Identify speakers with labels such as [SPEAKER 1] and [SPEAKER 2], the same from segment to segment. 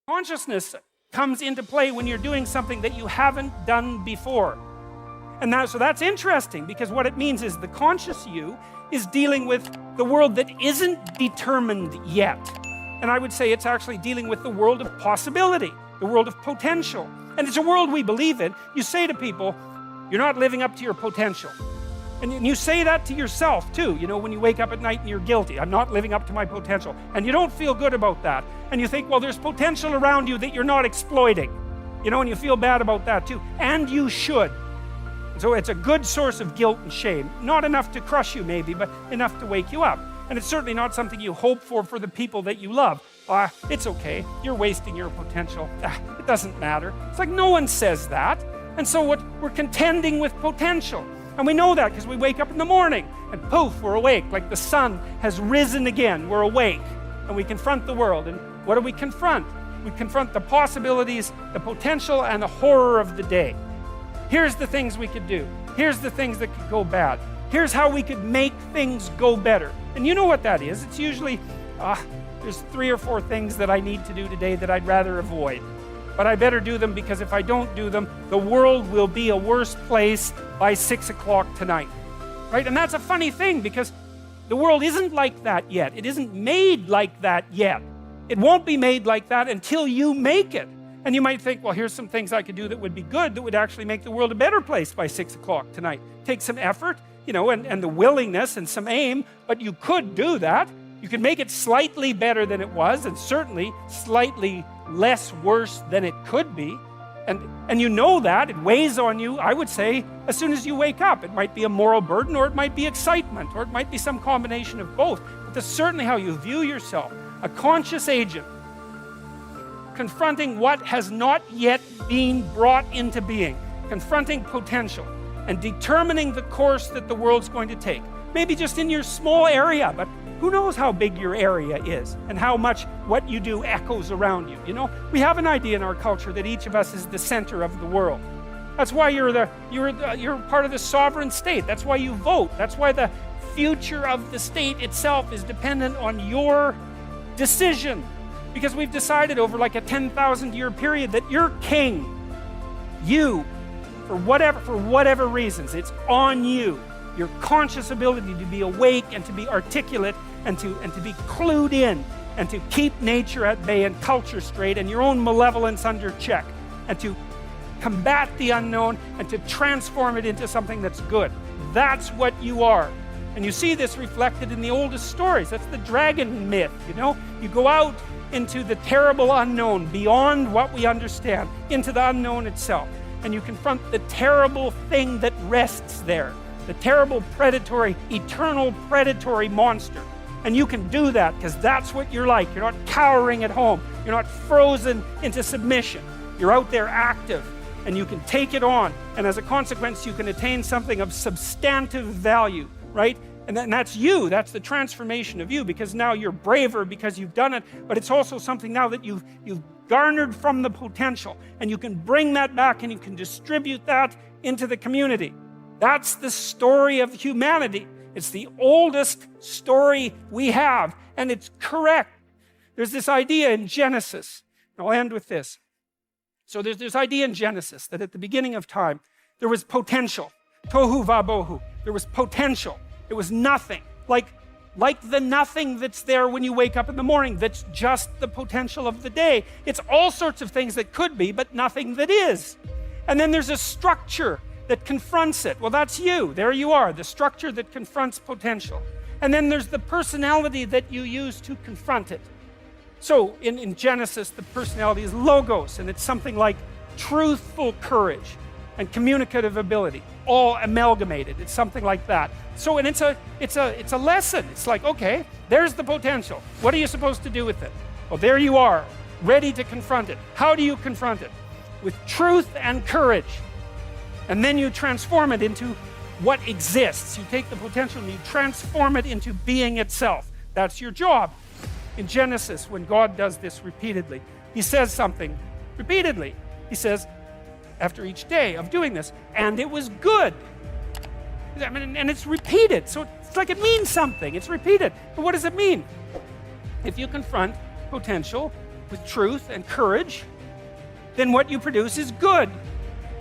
[SPEAKER 1] Consciousness comes into play when you're doing something that you haven't done before. And so that's interesting, because what it means is the conscious you is dealing with the world that isn't determined yet. And I would say it's actually dealing with the world of possibility, the world of potential. And it's a world we believe in. You say to people, you're not living up to your potential. And you say that to yourself too, you know, when you wake up at night and you're guilty. I'm not living up to my potential. And you don't feel good about that. And you think, well, there's potential around you that you're not exploiting. You know, and you feel bad about that too. And you should. So it's a good source of guilt and shame. Not enough to crush you maybe, but enough to wake you up. And it's certainly not something you hope for the people that you love. It's okay, you're wasting your potential. It doesn't matter. It's like no one says that. And so we're contending with potential. And we know that because we wake up in the morning and poof, we're awake. Like the sun has risen again, we're awake. And we confront the world. And what do we confront? We confront the possibilities, the potential, and the horror of the day. Here's the things we could do. Here's the things that could go bad. Here's how we could make things go better. And you know what that is. It's usually, there's 3 or 4 things that I need to do today that I'd rather avoid. But I better do them, because if I don't do them, the world will be a worse place by 6 o'clock tonight. Right? And that's a funny thing, because the world isn't like that yet. It isn't made like that yet. It won't be made like that until you make it. And you might think, well, here's some things I could do that would be good, that would actually make the world a better place by 6 o'clock tonight. Take some effort, you know, and the willingness and some aim, but you could do that. You could make it slightly better than it was, and certainly slightly less worse than it could be. And you know that. It weighs on you, I would say, as soon as you wake up. It might be a moral burden, or it might be excitement, or it might be some combination of both. But that's certainly how you view yourself. A conscious agent confronting what has not yet been brought into being, confronting potential, and determining the course that the world's going to take. Maybe just in your small area, but who knows how big your area is and how much what you do echoes around you. You know, we have an idea in our culture that each of us is the center of the world. That's why you're part of the sovereign state. That's why you vote. That's why the future of the state itself is dependent on your decision. Because we've decided over like a 10,000 year period that you're king. You, for whatever reasons, it's on you. Your conscious ability to be awake and to be articulate and to be clued in and to keep nature at bay and culture straight and your own malevolence under check and to combat the unknown and to transform it into something that's good. That's what you are. And you see this reflected in the oldest stories. That's the dragon myth, you know? You go out into the terrible unknown, beyond what we understand, into the unknown itself. And you confront the terrible thing that rests there, the terrible predatory, eternal predatory monster. And you can do that because that's what you're like. You're not cowering at home. You're not frozen into submission. You're out there active, and you can take it on. And as a consequence, you can attain something of substantive value, right? And that's you. That's the transformation of you, because now you're braver because you've done it, but it's also something now that you've garnered from the potential, and you can bring that back and you can distribute that into the community. That's the story of humanity. It's the oldest story we have, and it's correct. There's this idea in Genesis, and I'll end with this. So there's this idea in Genesis that at the beginning of time, there was potential. Tohu vabohu. There was potential. It was nothing, like the nothing that's there when you wake up in the morning, that's just the potential of the day. It's all sorts of things that could be, but nothing that is. And then there's a structure that confronts it. Well, that's you. There you are, the structure that confronts potential. And then there's the personality that you use to confront it. So in Genesis, the personality is logos, and it's something like truthful courage and communicative ability, all amalgamated. It's something like that. So, and it's a lesson. It's like, okay, there's the potential. What are you supposed to do with it? Well, there you are, ready to confront it. How do you confront it? With truth and courage. And then you transform it into what exists. You take the potential and you transform it into being itself. That's your job. In Genesis, when God does this repeatedly, he says something repeatedly. He says, after each day of doing this, and it was good. I mean, and it's repeated, so it's like it means something. It's repeated. But what does it mean? If you confront potential with truth and courage, then what you produce is good.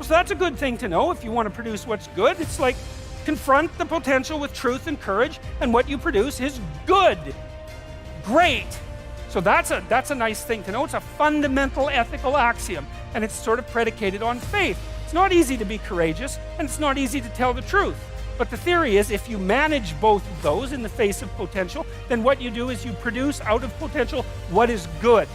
[SPEAKER 1] So that's a good thing to know if you want to produce what's good. It's like confront the potential with truth and courage, and what you produce is good. Great. So that's a nice thing to know. It's a fundamental ethical axiom, and it's sort of predicated on faith. It's not easy to be courageous, and it's not easy to tell the truth. But the theory is if you manage both of those in the face of potential, then what you do is you produce out of potential what is good.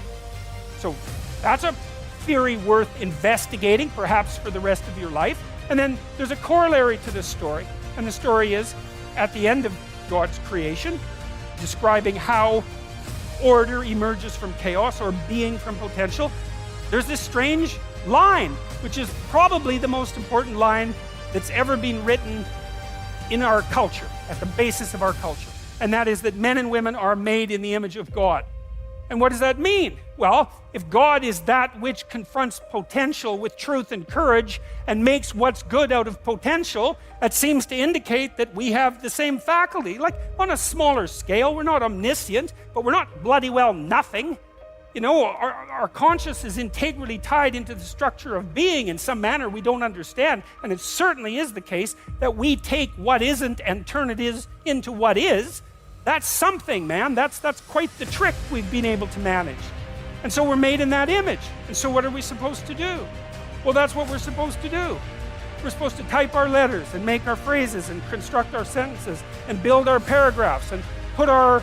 [SPEAKER 1] So that's a theory worth investigating, perhaps for the rest of your life. And then there's a corollary to this story. And the story is at the end of God's creation, describing how order emerges from chaos or being from potential. There's this strange line, which is probably the most important line that's ever been written in our culture, at the basis of our culture. And that is that men and women are made in the image of God. And what does that mean? Well, if God is that which confronts potential with truth and courage and makes what's good out of potential, that seems to indicate that we have the same faculty. Like on a smaller scale, we're not omniscient, but we're not bloody well nothing. You know, our conscience is integrally tied into the structure of being in some manner we don't understand. And it certainly is the case that we take what isn't and turn it into what is. That's something, man. That's quite the trick we've been able to manage. And so we're made in that image. And so what are we supposed to do? Well, that's what we're supposed to do. We're supposed to type our letters and make our phrases and construct our sentences and build our paragraphs and put our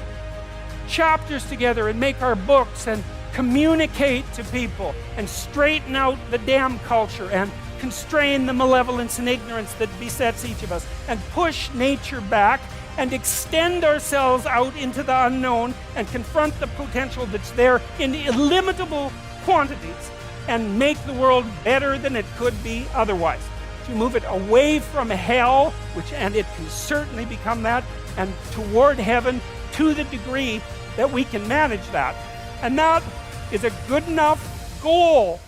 [SPEAKER 1] chapters together and make our books and communicate to people and straighten out the damn culture and constrain the malevolence and ignorance that besets each of us and push nature back and extend ourselves out into the unknown and confront the potential that's there in illimitable quantities and make the world better than it could be otherwise. To move it away from hell, and it can certainly become that, and toward heaven to the degree that we can manage that. And that is a good enough goal.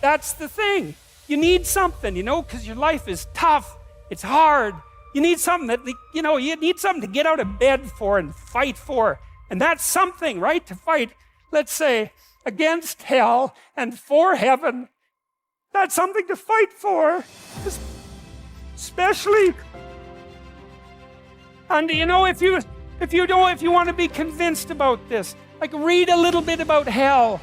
[SPEAKER 1] That's the thing. You need something, because your life is tough. It's hard. You need something that, you need something to get out of bed for and fight for. And that's something, right? To fight, let's say, against hell and for heaven. That's something to fight for. Especially, and if you want to be convinced about this, like read a little bit about hell.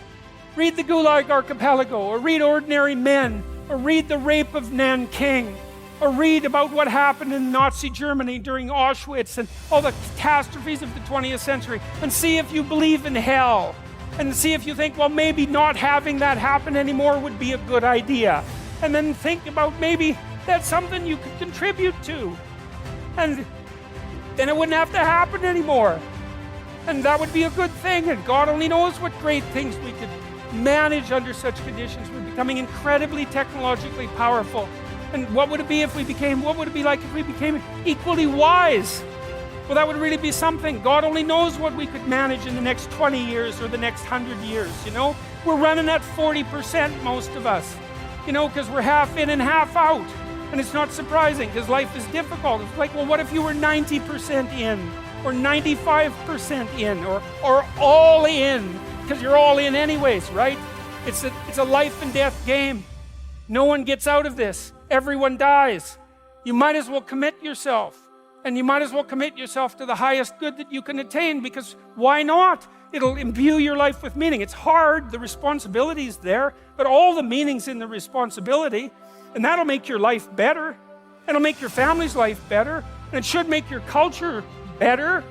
[SPEAKER 1] Read the Gulag Archipelago, or read Ordinary Men, or read The Rape of Nanking, or read about what happened in Nazi Germany during Auschwitz and all the catastrophes of the 20th century, and see if you believe in hell, and see if you think, well, maybe not having that happen anymore would be a good idea. And then think about maybe that's something you could contribute to. And then it wouldn't have to happen anymore. And that would be a good thing. And God only knows what great things we could manage under such conditions. We're becoming incredibly technologically powerful. And what would it be like if we became equally wise? Well, that would really be something. God only knows what we could manage in the next 20 years or the next 100 years, We're running at 40%, most of us, because we're half in and half out. And it's not surprising, because life is difficult. It's like, well, what if you were 90% in, or 95% in, or all in? Because you're all in anyways, right? It's a life and death game. No one gets out of this. Everyone dies. You might as well commit yourself. And you might as well commit yourself to the highest good that you can attain, because why not? It'll imbue your life with meaning. It's hard, the responsibility is there, but all the meaning's in the responsibility, and that'll make your life better. It'll make your family's life better, and it should make your culture better.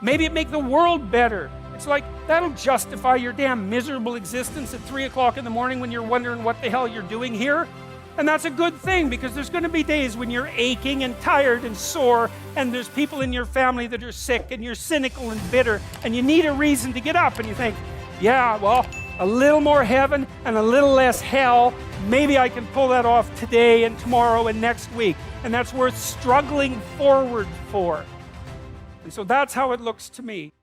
[SPEAKER 1] Maybe it make the world better. It's like, that'll justify your damn miserable existence at 3 o'clock in the morning when you're wondering what the hell you're doing here. And that's a good thing, because there's going to be days when you're aching and tired and sore, and there's people in your family that are sick, and you're cynical and bitter, and you need a reason to get up, and you think, yeah, well, a little more heaven and a little less hell, maybe I can pull that off today and tomorrow and next week. And that's worth struggling forward for. And so that's how it looks to me.